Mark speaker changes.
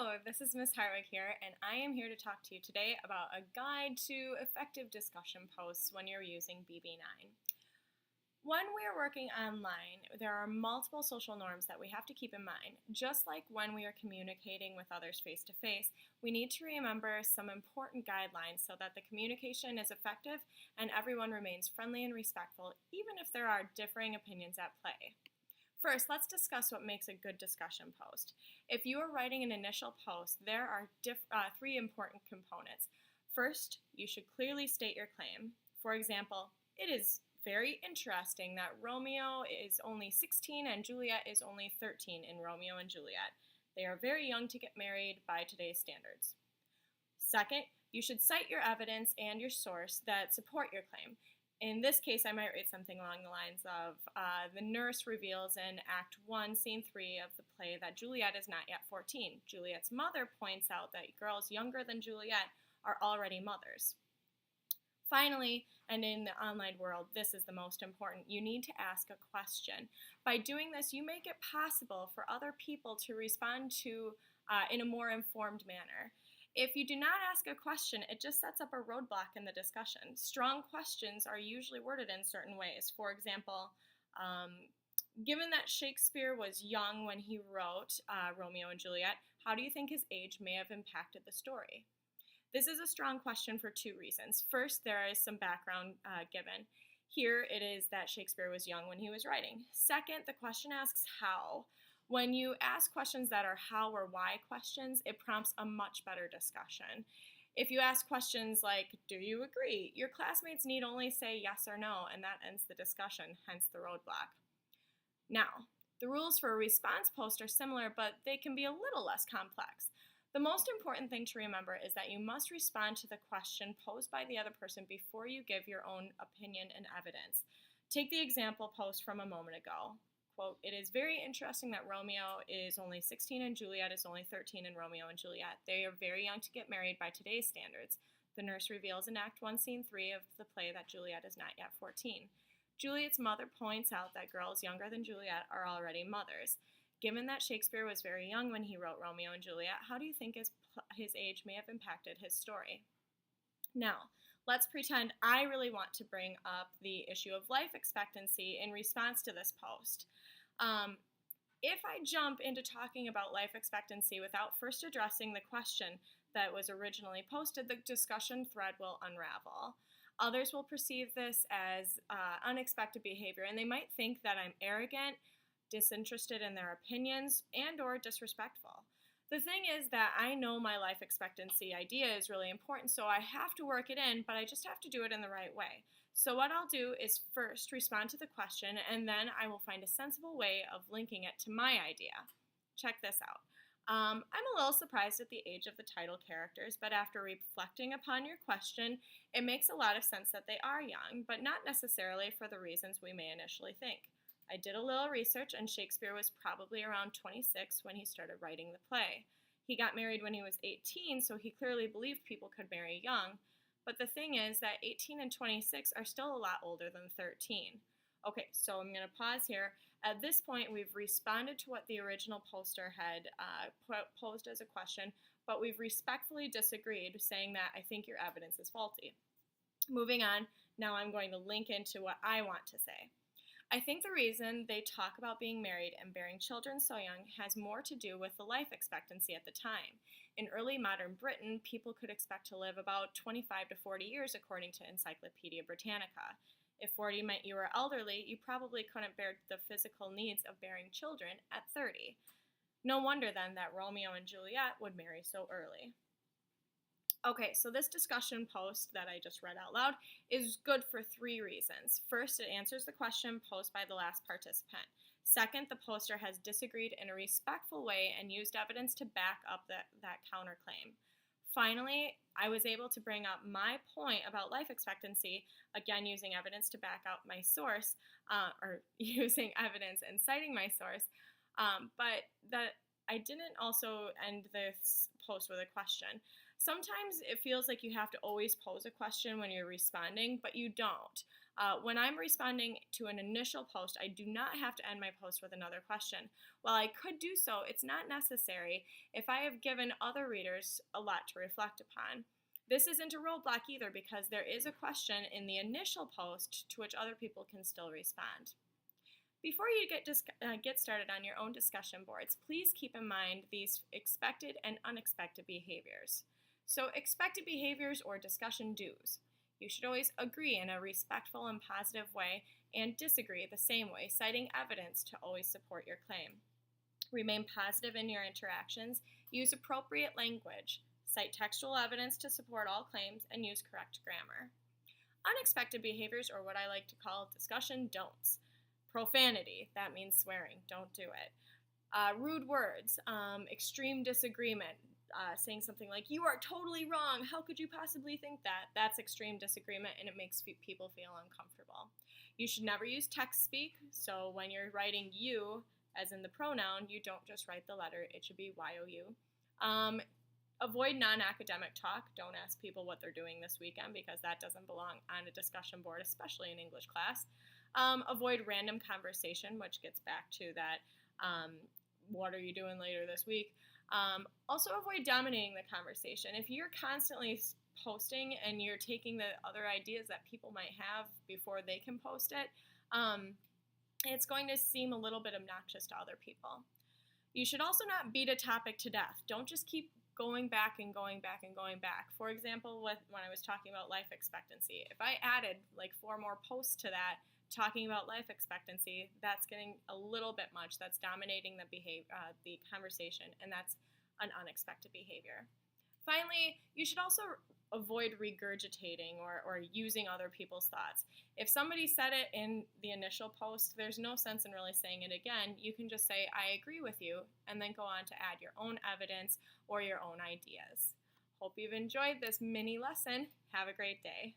Speaker 1: Hello, this is Miss Hartwig here, and I am here to talk to you today about a guide to effective discussion posts when you're using BB9. When we're working online, there are multiple social norms that we have to keep in mind. Just like when we are communicating with others face to face, we need to remember some important guidelines so that the communication is effective and everyone remains friendly and respectful, even if there are differing opinions at play. First, let's discuss what makes a good discussion post. If you are writing an initial post, there are three important components. First, you should clearly state your claim. For example, it is very interesting that Romeo is only 16 and Juliet is only 13 in Romeo and Juliet. They are very young to get married by today's standards. Second, you should cite your evidence and your source that support your claim. In this case, I might write something along the lines of, the nurse reveals in Act 1, Scene 3 of the play that Juliet is not yet 14. Juliet's mother points out that girls younger than Juliet are already mothers. Finally, and in the online world, this is the most important, you need to ask a question. By doing this, you make it possible for other people to respond to in a more informed manner. If you do not ask a question, it just sets up a roadblock in the discussion. Strong questions are usually worded in certain ways. For example, given that Shakespeare was young when he wrote Romeo and Juliet, how do you think his age may have impacted the story? This is a strong question for two reasons. First, there is some background given. Here it is that Shakespeare was young when he was writing. Second, the question asks how. When you ask questions that are how or why questions, it prompts a much better discussion. If you ask questions like, do you agree? Your classmates need only say yes or no, and that ends the discussion, hence the roadblock. Now, the rules for a response post are similar, but they can be a little less complex. The most important thing to remember is that you must respond to the question posed by the other person before you give your own opinion and evidence. Take the example post from a moment ago. Quote, it is very interesting that Romeo is only 16 and Juliet is only 13 in Romeo and Juliet. They are very young to get married by today's standards. The nurse reveals in Act 1, Scene 3 of the play that Juliet is not yet 14. Juliet's mother points out that girls younger than Juliet are already mothers. Given that Shakespeare was very young when he wrote Romeo and Juliet, how do you think his age may have impacted his story? Now, let's pretend I really want to bring up the issue of life expectancy in response to this post. If I jump into talking about life expectancy without first addressing the question that was originally posted, the discussion thread will unravel. Others will perceive this as unexpected behavior, and they might think that I'm arrogant, disinterested in their opinions, and or disrespectful. The thing is that I know my life expectancy idea is really important, so I have to work it in, but I just have to do it in the right way. So what I'll do is first respond to the question, and then I will find a sensible way of linking it to my idea. Check this out. I'm a little surprised at the age of the title characters, but after reflecting upon your question, it makes a lot of sense that they are young, but not necessarily for the reasons we may initially think. I did a little research, and Shakespeare was probably around 26 when he started writing the play. He got married when he was 18, so he clearly believed people could marry young. But the thing is that 18 and 26 are still a lot older than 13. Okay, so I'm going to pause here. At this point, we've responded to what the original poster had posed as a question, but we've respectfully disagreed, saying that I think your evidence is faulty. Moving on, now I'm going to link into what I want to say. I think the reason they talk about being married and bearing children so young has more to do with the life expectancy at the time. In early modern Britain, people could expect to live about 25 to 40 years according to Encyclopedia Britannica. If 40 meant you were elderly, you probably couldn't bear the physical needs of bearing children at 30. No wonder then that Romeo and Juliet would marry so early. Okay, so this discussion post that I just read out loud is good for three reasons. First, it answers the question posed by the last participant. Second, the poster has disagreed in a respectful way and used evidence to back up that counterclaim. Finally, I was able to bring up my point about life expectancy, again using evidence to back up my source, or using evidence and citing my source, but that I didn't also end this post with a question. Sometimes it feels like you have to always pose a question when you're responding, but you don't. When I'm responding to an initial post, I do not have to end my post with another question. While I could do so, it's not necessary if I have given other readers a lot to reflect upon. This isn't a roadblock either because there is a question in the initial post to which other people can still respond. Before you get started on your own discussion boards, please keep in mind these expected and unexpected behaviors. So, expected behaviors or discussion do's. You should always agree in a respectful and positive way and disagree the same way, citing evidence to always support your claim. Remain positive in your interactions, use appropriate language, cite textual evidence to support all claims, and use correct grammar. Unexpected behaviors, or what I like to call discussion don'ts. Profanity, that means swearing, don't do it. Rude words, extreme disagreement, saying something like, "You are totally wrong, how could you possibly think that?" That's extreme disagreement and it makes people feel uncomfortable. You should never use text speak, so when you're writing you, as in the pronoun, you don't just write the letter, it should be YOU. Avoid non-academic talk. Don't ask people what they're doing this weekend because that doesn't belong on a discussion board, especially in English class. Avoid random conversation, which gets back to that, what are you doing later this week? Also avoid dominating the conversation. If you're constantly posting and you're taking the other ideas that people might have before they can post it, it's going to seem a little bit obnoxious to other people. You should also not beat a topic to death. Don't just keep going back and going back and going back. For example, when I was talking about life expectancy, if I added like 4 more posts to that talking about life expectancy, that's getting a little bit much. That's dominating the conversation, and that's an unexpected behavior. Finally, you should also avoid regurgitating or using other people's thoughts. If somebody said it in the initial post, there's no sense in really saying it again. You can just say, "I agree with you," and then go on to add your own evidence or your own ideas. Hope you've enjoyed this mini lesson. Have a great day.